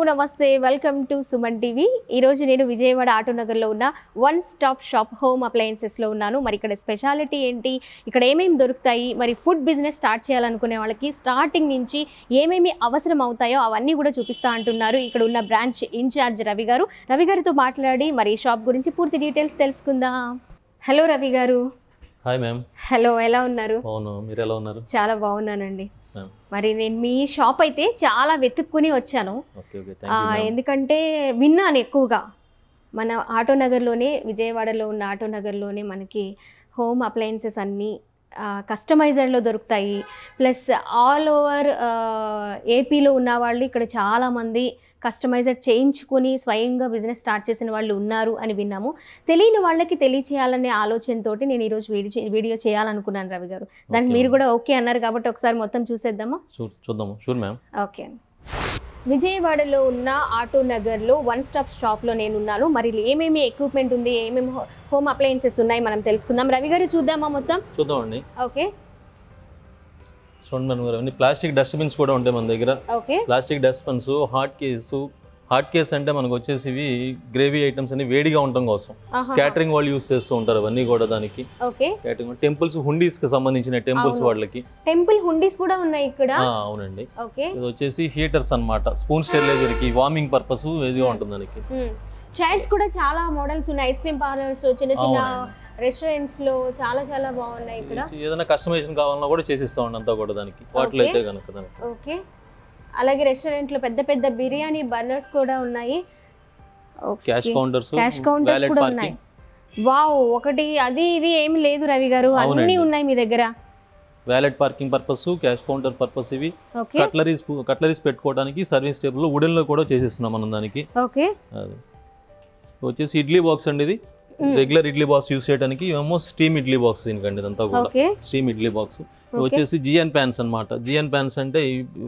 నమస్తే welcome to Suman TV. ఈ రోజు నేను విజయవాడ ఆటో నగర్లో ఉన్న వన్ స్టాప్ షాప్ హోమ్ అప్లయన్సెస్లో ఉన్నాను. మరి ఇక్కడ స్పెషాలిటీ ఏంటి, ఇక్కడ ఏమేమి దొరుకుతాయి, మరి ఫుడ్ బిజినెస్ స్టార్ట్ చేయాలనుకునే వాళ్ళకి స్టార్టింగ్ నుంచి ఏమేమి అవసరం అవుతాయో అవన్నీ కూడా చూపిస్తా అంటున్నారు ఇక్కడ ఉన్న బ్రాంచ్ ఇన్ఛార్జ్ రవి గారు. రవి గారితో మాట్లాడి మరి ఈ షాప్ గురించి పూర్తి డీటెయిల్స్ తెలుసుకుందాం. హలో రవి గారు. Hi ma'am. హలో, ఎలా ఉన్నారు? అవును, మీరు ఎలా ఉన్నారు? చాలా బాగున్నానండి. మరి నేను మీ షాప్ అయితే చాలా వెతుక్కుని వచ్చాను, ఎందుకంటే విన్నాను ఎక్కువగా మన ఆటో నగర్లోనే, విజయవాడలో ఉన్న ఆటో నగర్లోనే మనకి హోమ్ అప్లయన్సెస్ అన్నీ కస్టమైజర్లో దొరుకుతాయి. ప్లస్ ఆల్ ఓవర్ ఏపీలో ఉన్న వాళ్ళు ఇక్కడ చాలామంది కస్టమైజర్ చేయించుకొని స్వయంగా బిజినెస్ స్టార్ట్ చేసిన వాళ్ళు ఉన్నారు అని విన్నాము. తెలియని వాళ్ళకి తెలియచేయాలనే ఆలోచనతో నేను ఈరోజు వీడియో చేయాలనుకున్నాను రవి గారు. దానికి మీరు కూడా ఓకే అన్నారు కాబట్టి ఒకసారి మొత్తం చూసేద్దామా? చూద్దాము. Sure ma'am. ఓకే. విజయవాడలో ఉన్న ఆటో నగర్లో వన్ స్టాప్ షాప్లో నేను ఉన్నాను. మరి ఏమేమి ఎక్విప్మెంట్ ఉంది, ఏమేమి హోమ్ అప్లయన్సెస్ ఉన్నాయి మనం తెలుసుకుందాం. రవి గారు చూద్దామా మొత్తం? చూద్దామండి. ఓకే. చూడండి మేడం, ప్లాస్టిక్ డస్ట్బిన్స్ కూడా ఉంటాయి మన దగ్గర. ప్లాస్టిక్ డస్ట్బిన్స్, హాట్ కేస్ అంటే మనకు వచ్చేసి ఇవి గ్రేవీ ఐటమ్స్ అన్ని వేడిగా ఉండటం కోసం క్యాటరింగ్ వాళ్ళు యూస్ చేస్తూ ఉంటారు. అవన్నీ కూడా దానికి క్యాటరింగ్. టెంపుల్స్, హుండీస్ కి సంబంధించిన టెంపుల్స్ వాళ్ళకి టెంపుల్ హుండీస్ కూడా ఉన్నాయి ఇక్కడ. అవునండి. ఇది వచ్చేసి హీటర్స్ అన్నమాట. స్పూన్ స్టెరిలైజర్ కి, వార్మింగ్ పర్పస్ ఇదిగా ఉంటుంది దానికి. చైర్స్ కూడా చాలా మోడల్స్ ఉన్నాయి. ఐస్ క్రీమ్ పార్లర్స్, చిన్న చిన్న రెస్టారెంట్స్ లో చాలా చాలా బాగున్నాయి. ఇక్కడ ఏదైనా కస్టమైజేషన్ కావాలన్నా కూడా చేసిస్తామండి అంతా కూడా దానికి, వాటిలో అయితే కనుక దానికి. ఓకే. అలాగే రెస్టారెంట్ లో పెద్ద పెద్ద బిర్యానీ బర్నర్స్ కూడా ఉన్నాయి. క్యాష్ కౌంటర్స్ కూడా ఉన్నాయి. వావ్, ఒకటి అది ఇది ఏమి లేదు రవి గారు, అన్ని ఉన్నాయి మీ దగ్గర. Valet parking purpose, cash counter purpose, ఇవి కట్లరీస్ పెట్టుకోవడానికి సర్వీస్ టేబుల్ వుడెన్ లో కూడా చేసిస్తున్నాం మనం దానికి. ఓకే. వచ్చేసి ఇడ్లీ బాక్స్ అండి. ఇది రెగ్యులర్ ఇడ్లీ బాక్స్ యూస్ చేయడానికి, ఏమో స్టీమ్ ఇడ్లీ బాక్స్ దీనికండి. ఇదంతా కూడా స్టీమ్ ఇడ్లీ బాక్స్. వచ్చేసి జిఎన్ ప్యాన్స్ అనమాట. జిఎన్ ప్యాన్స్ అంటే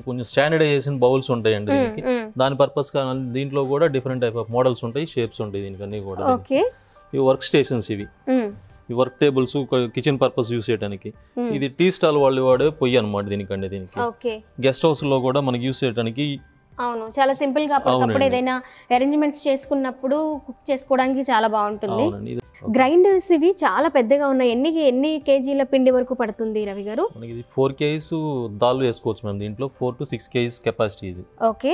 కొంచెం స్టాండర్డైజేషన్ బౌల్స్ ఉంటాయండి దీనికి. దాని పర్పస్ దీంట్లో కూడా డిఫరెంట్ టైప్ ఆఫ్ మోడల్స్ ఉంటాయి, షేప్స్ ఉంటాయి దీనికి అన్ని కూడా. ఇవి వర్క్ స్టేషన్స్, ఇవి ఈ work tables, kitchen purpose use చేయడానికి. ఇది టీ స్టాల్ వాళ్ళు వాడే పొయ్యి అనమాట దీనికండి. దీనికి గెస్ట్ హౌస్ లో కూడా మనకి యూస్ చేయడానికి. అవును, చాలా సింపుల్ గా అప్పటికప్పుడు ఏదైనా అరేంజ్మెంట్స్ చేసుకున్నప్పుడు కుక్ చేసుకోవడానికి చాలా బాగుంటుంది. గ్రైండర్స్ ఇవి చాలా పెద్దగా ఉన్నాయి. ఎన్ని కేజీల పిండి వరకు పడుతుంది రవి గారు? మనకి 4 kgs దాల్ వేసుకోవచ్చు మేము దీంట్లో. 4 to 6 kgs కెపాసిటీ ఇది. ఓకే.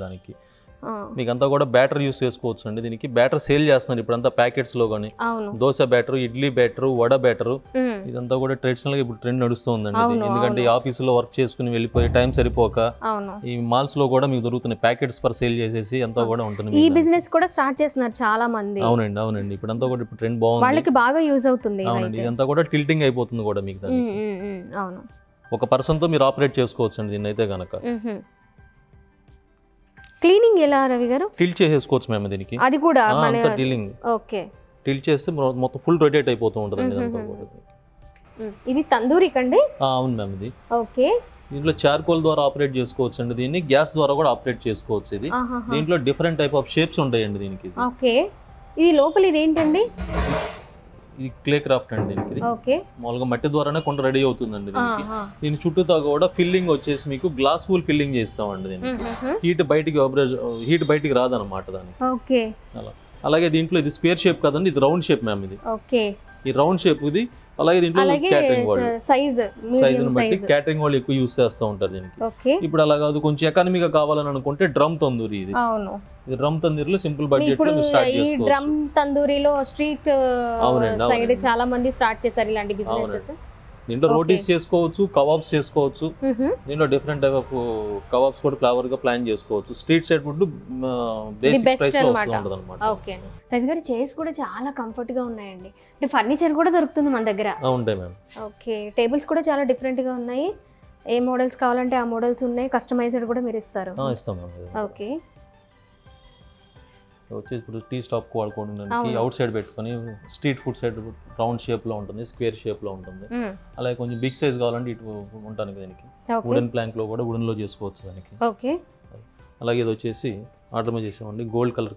దానికి మీకు అంతా కూడా బ్యాటర్ యూస్ చేసుకోవచ్చు అండి. దీనికి బ్యాటర్ సేల్ చేస్తున్నారు ఇప్పుడు అంతా ప్యాకెట్స్ లో గానీ. Dosa batter, idli batter, vada batter, ఇదంతా కూడా ట్రెడిషనల్ గా ఇప్పుడు ట్రెండ్ నడుస్తుందండి. ఎందుకంటే ఈ ఆఫీస్ లో వర్క్ చేసుకుని వెళ్ళిపోయి టైం సరిపోక ఈ మాల్స్ లో కూడా మీకు దొరుకుతున్నాయి ప్యాకెట్స్ పర్ సేల్ చేసేసి అంతా కూడా ఉంటుంది. ఈ బిజినెస్ కూడా స్టార్ట్ చేస్తున్నారు చాలా మంది. అవునండి. ఇప్పుడు అంతా కూడా ఇప్పుడు ట్రెండ్ బాగుంది, వాళ్ళకి బాగా యూజ్ అవుతుంది. అవునండి. ఇదంతా కూడా టిల్టింగ్ అయిపోతుంది కూడా మీకు. అవును, ఒక పర్సన్ తో మీరు ఆపరేట్ చేసుకోవచ్చు అండి దీన్ని అయితే కనుక. క్లీనింగ్ ఎలా రవి గారు? టిల్ట్ చేసేసుకోవచ్చు మేము దీనికి. అది కూడా ఓకే. టిల్ట్ చేస్తే మొత్తం ఫుల్ రొటేట్ అయిపోతూ ఉంటుంది ఇదంతా కూడా. ఇది తందూరి కండి? అవును మ్యామ్. ఇది ఓకే. దీంట్లో చార్కోల్ ద్వారా ఆపరేట్ చేసుకోవచ్చు అండి దీన్ని. గ్యాస్ ద్వారా కూడా ఆపరేట్ చేసుకోవచ్చు. ఇది దీంట్లో డిఫరెంట్ టైప్ ఆఫ్ షేప్స్ ఉంటాయండి దీనికి. ఓకే. ఇది లోపల ఇది ఏంటండి? ఇది క్లే క్రాఫ్ట్ అండి దీనికి. మామూలుగా మట్టి ద్వారానే కొంత రెడీ అవుతుందండి దీనికి. దీని చుట్టూతో కూడా ఫిల్లింగ్ వచ్చేసి మీకు గ్లాస్ ఫుల్ ఫిల్లింగ్ చేస్తామండి దీనికి. హీట్ బయటికి రాదనమాట దానికి. అలాగే దీంట్లో ఇది స్క్వేర్ షేప్ కదండి, ఇది రౌండ్ షేప్ మ్యామ్. ఇది ఈ రౌండ్ షేప్ ఇది. అలాగే దీంట్లో క్యాటరింగ్ వాళ్ళు సైజుని బట్టి క్యాటరింగ్ వాళ్ళు ఎక్కువ యూస్ చేస్తూ ఉంటారు దీనికి. ఇప్పుడు అలా కాదు, కొంచెం ఎకానమీగా కావాలని అనుకుంటే డ్రమ్ తందూరి. ఇది డ్రమ్ తందూరిలో సింపుల్ బడ్జెట్ లో స్టార్ట్ చేసుకోవచ్చు. డ్రమ్ తందూరిలో స్ట్రీట్ సైడ్ చాలా మంది స్టార్ట్ చేశారు ఇలాంటి బిజినెసెస్. దీంట్లో రోటీస్ చేసుకోవచ్చు, కబాబ్స్ చేసుకోవచ్చు. దీంట్లో డిఫరెంట్ టైప్ ఆఫ్ కబాబ్స్ కూడా ఫ్లేవర్ గా ప్లాన్ చేసుకోవచ్చు. Street side food basic price లో వస్తుంది అన్నమాట. ఓకే. రవి గారు, చైర్స్ కూడా చాలా కంఫర్ట్ గా ఉన్నాయండి. అంటే ఫర్నిచర్ కూడా దొరుకుతుంది మన దగ్గర. ఉంటాయి మ్యామ్. ఓకే. టేబుల్స్ కూడా చాలా డిఫరెంట్ గా ఉన్నాయి. ఏ మోడల్స్ కావాలంటే ఆ మోడల్స్ ఉన్నాయి. కస్టమైజ్డ్ కూడా మీరు ఇస్తారు? ఇస్తాం మ్యామ్. ఓకే. వచ్చేసి ఇప్పుడు టీ స్టాప్ వాడుకోవడానికి అవుట్ సైడ్ పెట్టుకొని street food side round shape లో ఉంటుంది, స్క్వేర్ షేప్ లో ఉంటుంది. అలాగే కొంచెం బిగ్ సైజ్ కావాలంటే ఇటు ఉంటాను దీనికి. వుడెన్ ప్లాంక్ లో కూడా వుడెన్ లో చేసుకోవచ్చు దానికి. అలాగే ఇది వచ్చేసి ఆర్డర్ చేసామండి. గోల్డ్ కలర్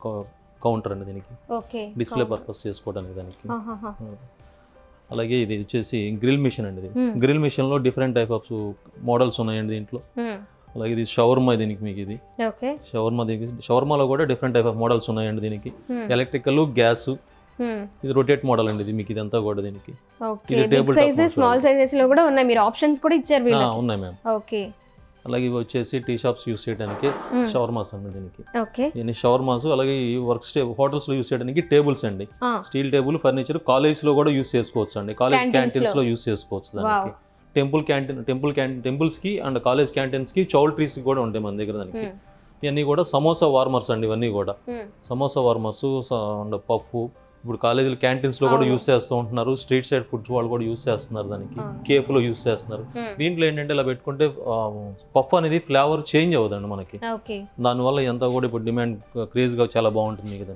కౌంటర్ అండి దీనికి. డిస్ప్లే పర్పస్ చేసుకోవడానికి దానికి. అలాగే ఇది వచ్చేసి గ్రిల్ మిషన్ అండి. గ్రిల్ మిషన్ లో డిఫరెంట్ టైప్ ఆఫ్ మోడల్స్ ఉన్నాయండి దీంట్లో. అలాగే ఇది షవర్మా దీనికి మీకు ఇది ఓకే షవర్మాలో కూడా డిఫరెంట్ టైప్ ఆఫ్ మోడల్స్ ఉన్నాయండి దీనికి ఎలక్ట్రికల్ గ్యాస్ ఇది రొటేట్ మోడల్ అండి ఇది మీకు ఇదంతా కూడా దీనికి okay big sizes small sizes లో కూడా ఉన్నాయి మీరు ఆప్షన్స్ కూడా ఇచ్చారు వీళ్ళకి ఉన్నాయి మ్యామ్ ఓకే అలాగే ఇవి వచ్చేసి టీ షాప్స్ యూస్ చేయడానికి షవర్మాస్ అండి దీనికి ఓకే ఇన్ని షవర్మాస్ అలాగే ఈ వర్క్ హోటల్స్ లో యూస్ చేయడానికి టేబుల్స్ అండి స్టీల్ టేబుల్ ఫర్నిచర్ కాలేజ్ లో కూడా యూస్ చేసుకోవచ్చు అండి కాలేజ్ క్యాంటీన్స్ లో యూస్ చేసుకోవచ్చు దానికి టెంపుల్స్ కి అండ్ కాలేజ్ క్యాంటీన్స్ కి చౌల్ట్రీస్ కూడా ఉంటాయి మన దగ్గర దానికి ఇవన్నీ కూడా సమోసా వార్మర్స్ అండి ఇవన్నీ కూడా సమోసా వార్మర్స్ అండ్ పఫ్ ఇప్పుడు కాలేజీలు క్యాంటీన్స్ లో కూడా యూస్ చేస్తూ ఉంటున్నారు స్ట్రీట్ సైడ్ ఫుడ్స్ వాళ్ళు కూడా యూస్ చేస్తున్నారు దానికి కేఫ్ లో యూస్ చేస్తున్నారు దీంట్లో ఏంటంటే ఇలా పెట్టుకుంటే పఫ్ అనేది ఫ్లేవర్ చేంజ్ అవుతుంది మనకి దానివల్ల ఎంత కూడా ఇప్పుడు డిమాండ్ క్రేజ్ గా చాలా బాగుంటుంది కదా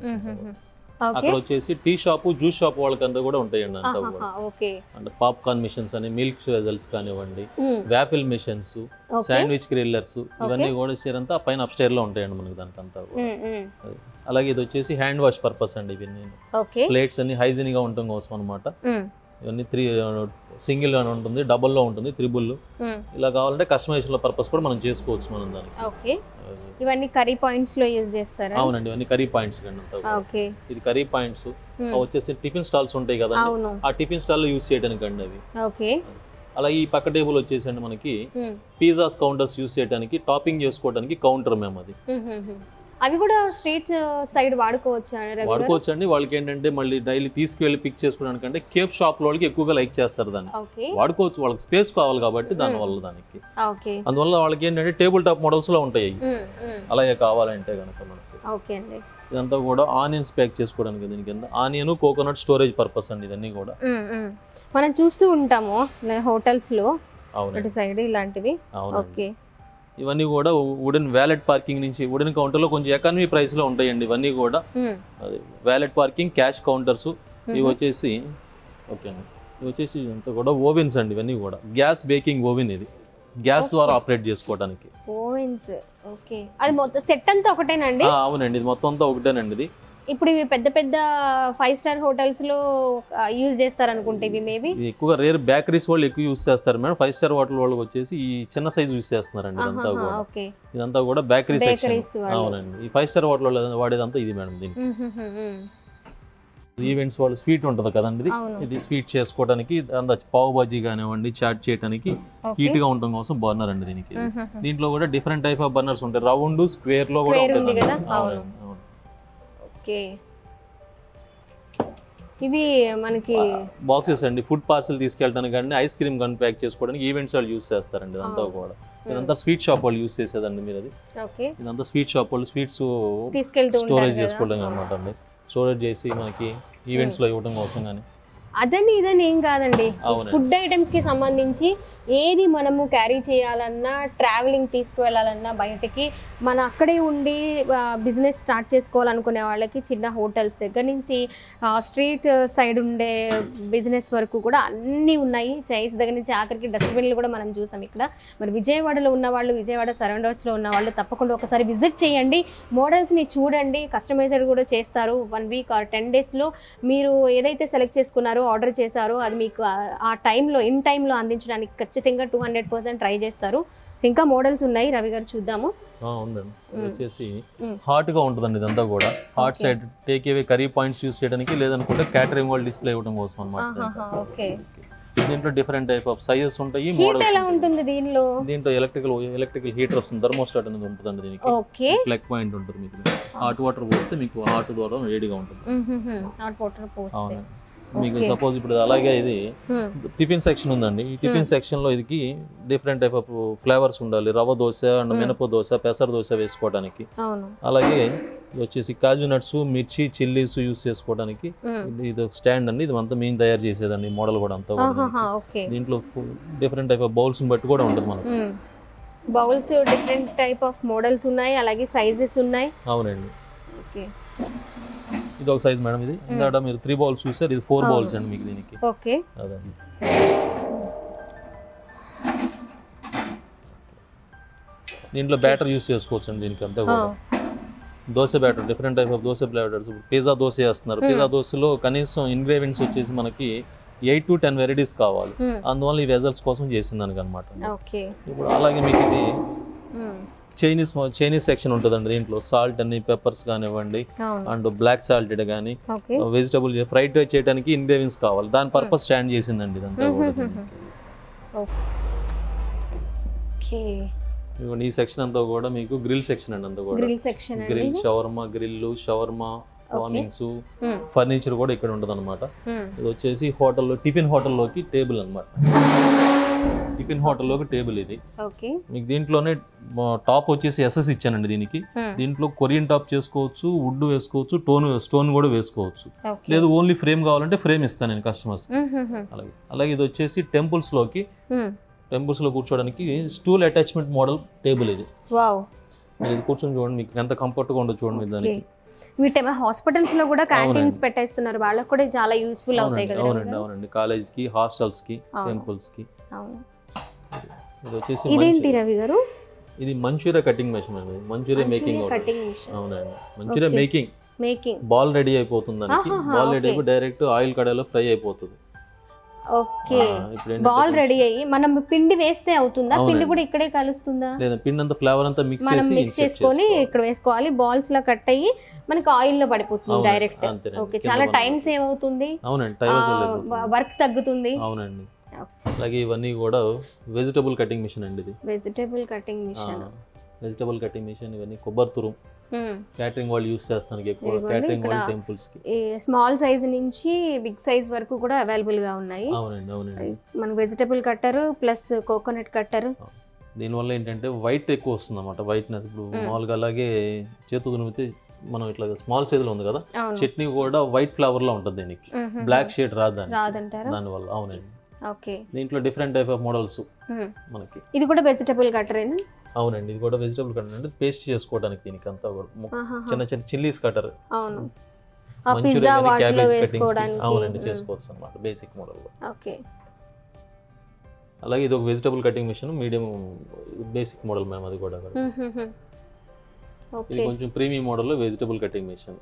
అక్కడ వచ్చేసి టీ షాప్ జ్యూస్ షాప్ వాళ్ళకంతా కూడా ఉంటాయండి అంతా కూడా అంటే పాప్కార్న్ మిషన్స్ అని మిల్క్ వెజల్స్ కానివ్వండి వ్యాపిల్ మిషన్స్ శాండ్విచ్ గ్రిల్లర్స్ ఇవన్నీ కూడా చేరంతా పైన అప్ స్టైర్ లో ఉంటాయండి మనకి దానికంతా అలాగే ఇది వచ్చేసి హ్యాండ్ వాష్ పర్పస్ అండి ఇవన్నీ ప్లేట్స్ అన్ని హైజీన్ గా ఉండటం కోసం అనమాట ఇవన్నీ సింగిల్ గా ఉంటుంది డబుల్ లో ఉంటుంది త్రిబుల్ ఇలా కావాలంటే కస్టమైజేషన్ పర్పస్ కూడా మనం చేసుకోవచ్చు మనం దానికి ఇవన్నీ కర్రీ పాయింట్స్ లో యూస్ చేస్తారా అవునండి ఇవన్నీ కర్రీ పాయింట్స్ అండి ఇది కర్రీ పాయింట్స్ వచ్చేసి టిఫిన్ స్టాల్స్ ఉంటాయి కదా ఆ టిఫిన్ స్టాల్ లో యూస్ చేయడానికి అండి అవి అలా ఈ పక్క టేబుల్ వచ్చేసండి మనకి పిజ్జాస్ కౌంటర్స్ యూస్ చేయడానికి టాపింగ్ చేసుకోవడానికి కౌంటర్ మేము అది అవి కూడా స్ట్రీట్ సైడ్ వాడుకోవచ్చు అండి వాళ్ళకి ఏంటంటే మళ్ళీ డైలీ తీసుకువెళ్ళి పిక్ చేసుకోవడానికంటే కేఫ్ షాప్ వాళ్ళకి ఎక్కువగా లైక్ చేస్తారు దాన్ని వాడుకోవచ్చు వాళ్ళకి స్పేస్ కావాలి కాబట్టి దానివల్ల దానికి అందువల్ల వాళ్ళకి ఏంటంటే టేబుల్ టాప్ మోడల్స్ లో ఉంటాయి అలాగే కావాలంటే కనుక మనకి ఇదంతా కూడా ఆనియన్స్ ప్యాక్ చేసుకోవడానికి దీని కింద ఆనియన్ కోకోనట్ స్టోరేజ్ పర్పస్ అండి ఇవన్నీ కూడా మనం చూస్తూ ఉంటాము హోటల్స్ లో సైడ్ ఇలాంటివి ఇవన్నీ కూడా వుడెన్ వ్యాలెట్ పార్కింగ్ నుంచి వుడెన్ కౌంటర్ లో కొంచెం ఎకానమీ ప్రైస్ లో ఉంటాయండి ఇవన్నీ కూడా వ్యాలెట్ పార్కింగ్ క్యాష్ కౌంటర్స్ ఇవి వచ్చేసి ఓకే అండి ఇవి వచ్చేసి అంతా కూడా ఓవెన్స్ అండి ఇవన్నీ కూడా గ్యాస్ బేకింగ్ ఓవెన్ ఇది గ్యాస్ ద్వారా ఆపరేట్ చేసుకోవడానికి ఓవెన్స్ ఓకే అది మొత్తం సెట్ అంతా ఒకటేనండి అవునండి ఇది మొత్తం అంతా ఒకటేనండి ఇది ఇప్పుడు ఇవి పెద్ద పెద్ద 5 స్టార్ హోటల్స్ లో యూజ్ చేస్తారు అనుకుంటే ఇవి మేబీ ఎక్కువగా రేర్ బేకరీస్ వాళ్ళు ఎక్కువ యూజ్ చేస్తారు మేడం 5 స్టార్ హోటల్ వాళ్ళకి వచ్చేసి ఈ చిన్న సైజ్ యూజ్ చేస్తున్నారండి ఇదంతా కూడా ఇదంతా కూడా బేకరీ సెక్షన్ అవునండి ఈ 5 స్టార్ హోటల్ వాడేదంతా ఇది మేడం దీనికి ఈవెంట్స్ వాళ్ళు స్వీట్ ఉంటుంది కదండి ఇది స్వీట్ చేసుకోవడానికి పావు బాజీ కానివ్వండి చాట్ చేయడానికి హీట్ గా ఉండటం కోసం బర్నర్ అండి దీనికి దీంట్లో కూడా డిఫరెంట్ టైప్ ఆఫ్ బర్నర్స్ ఉంటాయి రౌండ్ స్క్వేర్ లో కూడా ఉంటాయి ఇవి మనకి బాక్సెస్ అండి ఫుడ్ పార్సల్ తీసుకెళ్ళడానికి కానీ ఐస్ క్రీమ్ కానీ ప్యాక్ చేసుకోవడానికి ఈవెంట్స్ వాళ్ళు యూస్ చేస్తారండి ఇదంతా కూడా ఇదంతా స్వీట్ షాప్ వాళ్ళు యూస్ చేసేదండి మీరు అది ఇదంతా స్వీట్ షాప్ వాళ్ళు స్వీట్స్ స్టోరేజ్ చేసుకోవడానికి అనమాట అండి స్టోరేజ్ చేసి మనకి ఈవెంట్స్ లో ఇవ్వడం కోసం కానీ అదని ఇదని ఏం కాదండి ఫుడ్ ఐటమ్స్ కి సంబంధించి ఏది మనము క్యారీ చేయాలన్నా ట్రావెలింగ్ తీసుకువెళ్ళాలన్నా బయటకి మన అక్కడే ఉండి బిజినెస్ స్టార్ట్ చేసుకోవాలనుకునే వాళ్ళకి చిన్న హోటల్స్ దగ్గర నుంచి స్ట్రీట్ సైడ్ ఉండే బిజినెస్ వరకు కూడా అన్నీ ఉన్నాయి చైర్స్ దగ్గర నుంచి ఆఖరికి డస్ట్బిన్లు కూడా మనం చూసాం ఇక్కడ మరి విజయవాడలో ఉన్న వాళ్ళు విజయవాడ సరౌండర్స్లో ఉన్న వాళ్ళు తప్పకుండా ఒకసారి విజిట్ చేయండి మోడల్స్ని చూడండి కస్టమైజ్డ్ కూడా చేస్తారు 1 వీక్ ఆర్ 10 డేస్లో మీరు ఏదైతే సెలెక్ట్ చేసుకున్నారో ఆర్డర్ చేశారో అది మీకు ఆ టైంలో ఇన్ టైంలో అందించడానికి ఖచ్చితంగా 200% ట్రై చేస్తారు ఇంకా మోడల్స్ ఉన్నాయి రవి గారు చూద్దాము ఉందండి వచ్చేసి హాట్ గా ఉంటుందండి ఇదంతా కూడా hot side take away curry points use చేయడానికి లేదనుకుంటే క్యాటరింగ్ వాళ్ళు డిస్ప్లే ఇవ్వడం కోసం అన్నమాట దీంట్లో డిఫరెంట్ టైప్ ఆఫ్ సైజెస్ ఉంటాయి మోడల్స్ ఎలా ఉంటుంది దీంట్లో ఎలక్ట్రికల్ హీటర్ వస్తుంది థర్మోస్టాట్ అనేది ఉంటుందండి దీనికి ప్లగ్ పాయింట్ ఉంటుంది మీకు హాట్ వాటర్ పోస్తే మీకు హాట్ ద్వారా వేడిగా ఉంటుంది హాట్ వాటర్ పోస్తే మీకు సపోజ్ ఇప్పుడు అలాగే ఇది టిఫిన్ సెక్షన్ ఉందండి ఈ టిఫిన్ సెక్షన్ లో ఇది డిఫరెంట్ టైప్ ఆఫ్ ఫ్లేవర్స్ ఉండాలి రవ్వ దోశ అండ్ మినప దోశ పెసర దోశ వేసుకోవడానికి అలాగే వచ్చేసి కాజు నట్స్ మిర్చి చిల్లీస్ యూస్ చేసుకోవడానికి ఇది స్టాండ్ అండి ఇది అంతా మేము తయారు చేసేదండి మోడల్ కూడా అంతా దీంట్లో డిఫరెంట్ టైప్ ఆఫ్ బౌల్స్ బట్టి కూడా ఉంటుంది మనకి bowls different type of models ఉన్నాయి అలాగే సైజెస్ ఉన్నాయి అవునండి ఇది ఒక సైజ్ మేడం ఇది ఇందాక మీరు 3 బౌల్స్ చూసారు ఇది 4 బౌల్స్ అండి మీకు దీనికి ఓకే అదండి దీంట్లో బ్యాటర్ యూస్ చేసుకోవచ్చు అండి దీనికి అంతా కూడా dosa batter different type of dosa batters pizza dosa వేస్తున్నారు పిజ్జా దోశలో కనీసం ఇంగ్రీడియంట్స్ వచ్చేసి మనకి 8 to 10 వెరైటీస్ కావాలి అందువల్ల ఈ వెజల్స్ కోసం చేసింది దానికి అనమాట ఇప్పుడు అలాగే మీకు ఇది చైనీస్ సెక్షన్ ఉంటుందండి దీంట్లో. సాల్ట్ అని, పెప్పర్స్ కానివ్వండి, అండ్ బ్లాక్ సాల్టెడ్ కానీ, వెజిటబుల్ ఫ్రైడ్ రైస్ చేయడానికి ఇంగ్రీడియంట్స్ కావాలి, దాని పర్పస్ స్టాండ్ చేసిందండి ఇదంతా కూడా. ఈ సెక్షన్ అంతా కూడా మీకు గ్రిల్ సెక్షన్ అండి, అంతా కూడా grill, shawarma grill, shawarma warnings, furniture కూడా ఇక్కడ ఉంటుంది అనమాట. ఇది వచ్చేసి హోటల్లో, టిఫిన్ హోటల్లోకి టేబుల్ అనమాట. టిఫిన్ హోటల్లోకి టేబుల్ ఇది. మీకు దీంట్లోనే టాప్ వచ్చేసి ఎస్ఎస్ ఇచ్చానండి దీనికి. దీంట్లో కొరియన్ టాప్ చేసుకోవచ్చు, వుడ్ వేసుకోవచ్చు, స్టోన్ కూడా వేసుకోవచ్చు. లేదు ఓన్లీ ఫ్రేమ్ కావాలంటే ఫ్రేమ్ ఇస్తాను నేను కస్టమర్స్. అలాగే ఇది వచ్చేసి టెంపుల్స్ లో కూర్చోడానికి స్టూల్ అటాచ్మెంట్ మోడల్ టేబుల్ ఇది. ఇది కూర్చొని చూడండి, మీకు ఎంత కంఫర్ట్ గా ఉండదు చూడండి దానికి. వీటి హాస్పిటల్స్ లో కూడా క్యాంటీన్స్ పెట్టేస్తున్నారు, వాళ్ళకి కూడా చాలా యూస్ఫుల్ అవుతాయి కదా. అవునండి, కాలేజ్ కి, హాస్టల్స్ కి, టెంపుల్స్ కి. ఇది వచ్చేసి ఇదేంటి రవి గారు? ఇది మంచూరియా కటింగ్ మెషిన్ అండి, మంచూరియా మేకింగ్. అవునండి, మంచూరియా మేకింగ్. బాల్ రెడీ అయిపోతుంది దానికి. బాల్ రెడీ అయిపోయి డైరెక్ట్ ఆయిల్ కడాయిలో ఫ్రై అయిపోతుంది. ఓకే, బాల్ రెడీ అయ్యి మనం పిండి వేస్తే అవుతుందా? పిండి కూడా ఇక్కడే కలుస్తుందా? లేదా, పిండి అంతా ఫ్లేవర్ అంతా మిక్స్ చేసుకొని ఇక్కడ వేసుకోవాలి. బాల్స్ లా కట్ అయ్యి మనకి ఆయిల్ లో పడిపోతుంది డైరెక్ట్. ఓకే, చాలా టైం సేవ్ అవుతుంది. అవునండి, వర్క్ తగ్గుతుంది. అవునండి. అలాగే ఇవన్నీ కూడా వెజిటబుల్ కటింగ్ మిషన్ అండి. ఇది వెజిటబుల్ కటింగ్ మిషన్. ఇవన్నీ కొబ్బరి తురుము క్యాటరింగ్ వాళ్ళు యూస్ చేస్తానికి ఎక్కువ, క్యాటరింగ్ వాళ్ళు టెంపుల్స్ కి. స్మాల్ సైజ్ నుంచి బిగ్ సైజ్ వరకు కూడా అవైలబుల్ గా ఉన్నాయి. అవునండి. మన vegetable cutter plus coconut cutter. దీనివల్ల ఏంటంటే వైట్ ఎక్కువ వస్తుంది అన్నమాట, వైట్నెస్. ఇప్పుడు మామూలుగా అలాగే చేతు తునిమితే మనం ఇట్లా స్మాల్ సైజ్ లో ఉంది కదా, చట్నీ కూడా వైట్ ఫ్లేవర్ లో ఉంటుంది దీనికి, బ్లాక్ షేడ్ రాదంటారా దానివల్ల. అవునండి. ఓకే, దీంట్లో డిఫరెంట్ టైప్ ఆఫ్ మోడల్స్ మనకి. ఇది కూడా వెజిటబుల్ కట్టర్. అవునండి, ఇది కూడా వెజిటబుల్ కట్టర్ అంటే పేస్ట్ చేసుకోవడానికి దీనికి అంతా కూడా. చిన్న చిన్న చిల్లీస్ కట్టర్. అవును, అవునండి, చేసుకోవచ్చు అన్నమాట బేసిక్ మోడల్. ఓకే. అలాగే ఇది ఒక vegetable cutting machine, medium basic model ma'am. అది కూడా ఇది కొంచెం premium model vegetable cutting machine.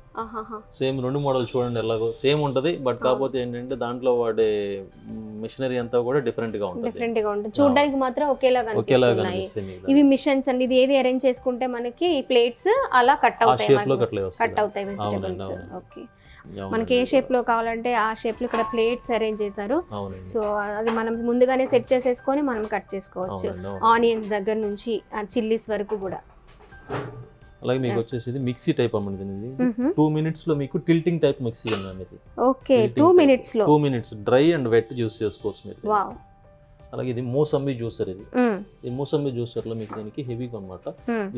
Same రెండు మోడల్ చూడండి, ఎలాగో సేమ్ ఉంటది, బట్ కాకపోతే ఏంటంటే దాంట్లో వాడే మిషనరీ అంతా కూడా డిఫరెంట్ గా ఉంటుంది. చూడడానికి మాత్రం ఒకేలాగా కనిపిస్తున్నాయి ఇవి మిషన్స్ అండి. ఇది ఏది అరేంజ్ చేసుకుంటే మనకి ప్లేట్స్ అలా కట్ అవుతాయి, వెజిటబుల్స్. ఓకే, మనకి ఏ షేప్ లో కావాలంటే ఆ షేప్ లో ఇక్కడ ప్లేట్స్ అరేంజ్ చేశారు. సో అది మనం ముందుగానే సెట్ చేసేసుకొని మనం కట్ చేసుకోవచ్చు, ఆనియన్స్ దగ్గర నుంచి చిల్లీస్ వరకు కూడా. అలాగే మీకు వచ్చేసి ఇది మిక్సీ టైప్ అన్నది. 2 minutes లో మీకు టిల్టింగ్ టైప్ మిక్సీ ఉంది. Okay, 2 minutes dry and wet juice చేసుకోవచ్చు మీరు. అలాగే ఇది మోసంబి జ్యూసర్. ఈ మోసంబి జ్యూసర్ లో మీకు దీనికి హెవీగా అన్నమాట.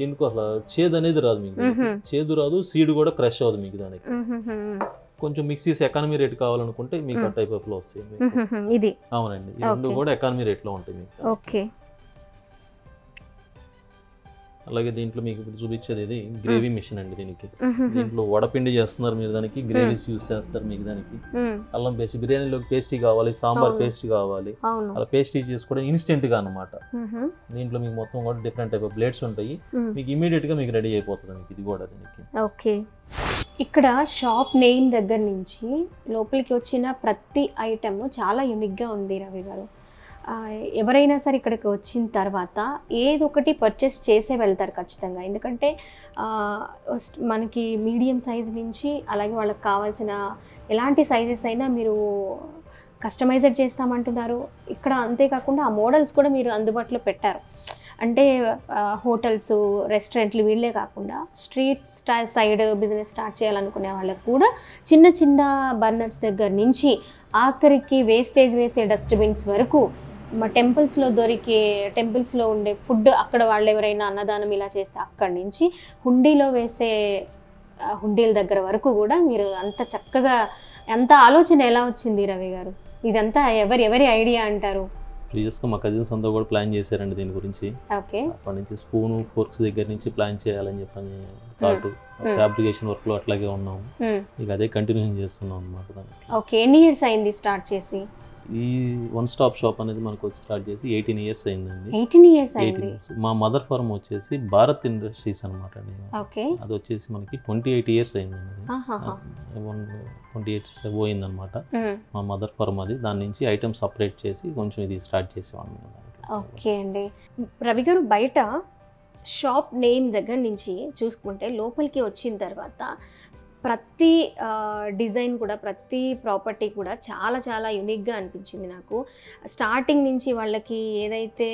దీనికి అసలు చేదు అనేది రాదు మీకు, చేదు రాదు, సీడ్ కూడా క్రష్ అవ్వదు మీకు. దానికి కొంచెం మిక్సీస్ ఎకానమీ రేట్ కావాలనుకుంటే మీకు ఆ టైప్ ఆఫ్ లో వస్తాయి ఇది. అవునండి, ఈ రెండు కూడా ఎకానమీ రేట్ లో ఉంటాయి మీకు. ఓకే. అలాగే దీంట్లో మీకు ఇప్పుడు చూపించేది ఇది గ్రేవీ మిషన్ అండి. దీంట్లో వడపిండి చేస్తున్నారు మీరు, దానికి గ్రేవీస్ యూస్ చేస్తారు మీకు. దానికి అల్లం పేస్ట్, బిర్యానీలోకి పేస్టీ కావాలి, సాంబార్ పేస్ట్ కావాలి, అలా పేస్టీ చేసుకోవడం ఇన్స్టెంట్ గా అన్నమాట. దీంట్లో మీకు మొత్తం కూడా డిఫరెంట్ టైప్ ఆఫ్ బ్లేడ్స్ ఉంటాయి, మీకు ఇమీడియట్ గా మీకు రెడీ అయిపోతుంది మీకు ఇది కూడా దీనికి. ఓకే, ఇక్కడ షాప్ నేమ్ దగ్గర నుంచి లోపలికి వచ్చిన ప్రతి ఐటమ్ చాలా యూనిక్ గా ఉంది రవి గారు. ఎవరైనా సరే ఇక్కడికి వచ్చిన తర్వాత ఏదో ఒకటి పర్చేస్ చేసే వెళ్తారు ఖచ్చితంగా. ఎందుకంటే మనకి మీడియం సైజ్ నుంచి అలాగే వాళ్ళకి కావాల్సిన ఎలాంటి సైజెస్ అయినా మీరు కస్టమైజ్డ్ చేస్తామంటున్నారు ఇక్కడ. అంతేకాకుండా ఆ మోడల్స్ కూడా మీరు అందుబాటులో పెట్టారు. అంటే హోటల్స్, రెస్టారెంట్లు వీళ్ళే కాకుండా స్ట్రీట్ సైడ్ బిజినెస్ స్టార్ట్ చేయాలనుకునే వాళ్ళకి కూడా చిన్న చిన్న బర్నర్స్ దగ్గర నుంచి ఆఖరికి వేస్టేజ్ వేసే డస్ట్బిన్స్ వరకు, మా టెంపుల్స్లో ఉండే ఫుడ్, అక్కడ వాళ్ళు ఎవరైనా అన్నదానం ఇలా చేస్తే అక్కడి నుంచి హుండీలో వేసే హుండీల దగ్గర వరకు కూడా మీరు అంత చక్కగా, అంత ఆలోచన ఎలా వచ్చింది రవి గారు? ఇదంతా ఎవరి ఐడియా అంటారు? ప్రీవియస్గా మా కజిన్స్ అంతా కూడా ప్లాన్ చేశారండి దీని గురించి. ఓకే, అప్పటి నుంచి స్పూన్ ఫోర్క్స్ దగ్గర నుంచి ప్లాన్ చేయాలని చెప్పని థాట్, ఫ్యాబ్రికేషన్ వర్క్ లో అట్లాగే ఉన్నాము. ఇక అదే కంటిన్యూషన్ చేస్తున్నాం అన్నమాట. ఓకే, ఎన్ని ఇయర్స్ అయింది స్టార్ట్ చేసి? ఈ వన్ స్టాప్ షాప్ అనేది మనకు స్టార్ట్ చేసి 18 years అయిందండి. 18 years అయింది. మా మదర్ ఫార్మ్ వచ్చేసి భారత్ ఇండస్ట్రీస్ అనమాట అండి. ఓకే, అది వచ్చేసి మనకి 28 years అయిందండి. 28 పోయింది అనమాట మా మదర్ ఫార్మ్. అది దాని నుంచి ఐటమ్ సపరేట్ చేసి కొంచెం ఇది స్టార్ట్ చేసేవాళ్ళం. ఓకే అండి. రవి గారు, బయట షాప్ నేమ్ దగ్గర నుంచి చూసుకుంటే లోపలికి వచ్చిన తర్వాత ప్రతి డిజైన్ కూడా, ప్రతి ప్రాపర్టీ కూడా చాలా చాలా యూనిక్గా అనిపించింది నాకు. స్టార్టింగ్ నుంచి వాళ్ళకి ఏదైతే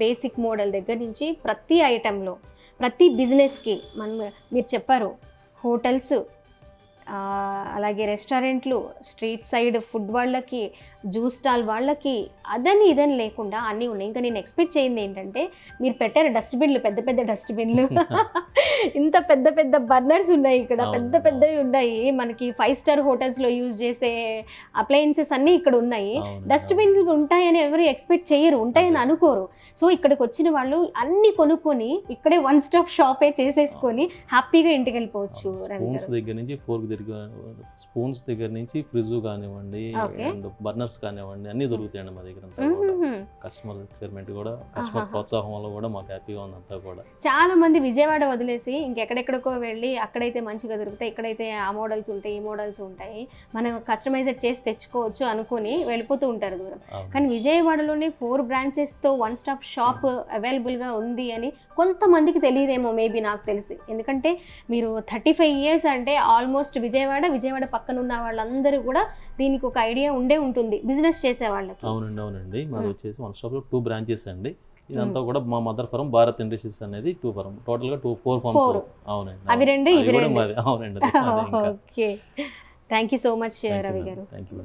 బేసిక్ మోడల్ దగ్గర నుంచి ప్రతి ఐటెంలో, ప్రతి బిజినెస్కి మీరు చెప్పారు హోటల్స్, అలాగే రెస్టారెంట్లు, స్ట్రీట్ సైడ్ ఫుడ్ వాళ్ళకి, జ్యూస్ స్టాల్ వాళ్ళకి, అదని ఇదని లేకుండా అన్నీ ఉన్నాయి. ఇంకా నేను ఎక్స్పెక్ట్ చేయింది ఏంటంటే మీరు పెట్టారు డస్ట్బిన్లు, పెద్ద పెద్ద డస్ట్బిన్లు, ఇంత పెద్ద పెద్ద బర్నర్స్ ఉన్నాయి ఇక్కడ, పెద్ద పెద్దవి ఉన్నాయి. మనకి 5 స్టార్ హోటల్స్లో యూజ్ చేసే అప్లయన్సెస్ అన్నీ ఇక్కడ ఉన్నాయి. డస్ట్బిన్లు ఉంటాయని ఎవరు ఎక్స్పెక్ట్ చేయరు, ఉంటాయని అనుకోరు. సో ఇక్కడికి వచ్చిన వాళ్ళు అన్నీ కొనుక్కొని ఇక్కడే 1 స్టాప్ షాపే చేసేసుకొని హ్యాపీగా ఇంటికి వెళ్ళిపోవచ్చు. స్పూన్స్ దగ్గర నుంచి ఫ్రిడ్జ్ కానివ్వండి, అండ్ బర్నర్స్ కానివ్వండి, అన్ని దొరుకుతాయండి మా దగ్గర. కస్టమర్ రిక్వైర్మెంట్ కూడా, కస్టమర్ ప్రోత్సాహం వల్ల కూడా మాకు హ్యాపీగా ఉంది అంతా కూడా. చాలా మంది విజయవాడ వదిలేసి ఇంకెక్కడెక్కడికో వెళ్ళి అక్కడైతే మంచిగా దొరుకుతాయి, ఇక్కడైతే ఆ మోడల్స్ ఉంటాయి, ఈ మోడల్స్ ఉంటాయి, మనం కస్టమైజ్డ్ చేసి తెచ్చుకోవచ్చు అనుకుని వెళ్ళిపోతూ ఉంటారు దూరం. కానీ విజయవాడలోనే 4 బ్రాంచెస్తో 1 స్టాప్ షాప్ అవైలబుల్గా ఉంది అని కొంతమందికి తెలియదేమో, మేబీ నాకు తెలిసి. ఎందుకంటే మీరు 35 ఇయర్స్ అంటే ఆల్మోస్ట్ విజయవాడ పక్కన ఉన్న వాళ్ళందరూ కూడా దీనికి ఒక ఐడియా ఉండే ఉంటుంది బిజినెస్ చేసే వాళ్ళకి. అవునండి. మాది వచ్చేసి 1 స్టాప్ లో 2 బ్రాంచెస్ అండి. ఇదంతా కూడా మా మదర్ ఫర్మ్ భారత్ ఇండస్ట్రీస్ అనేది 2 ఫర్మ్, టోటల్ గా 4 ఫర్మ్స్. అవునండి. అవి రెండు ఇవి రెండు. అవునండి. Okay, thank you so much Ravi గారు. Thank you.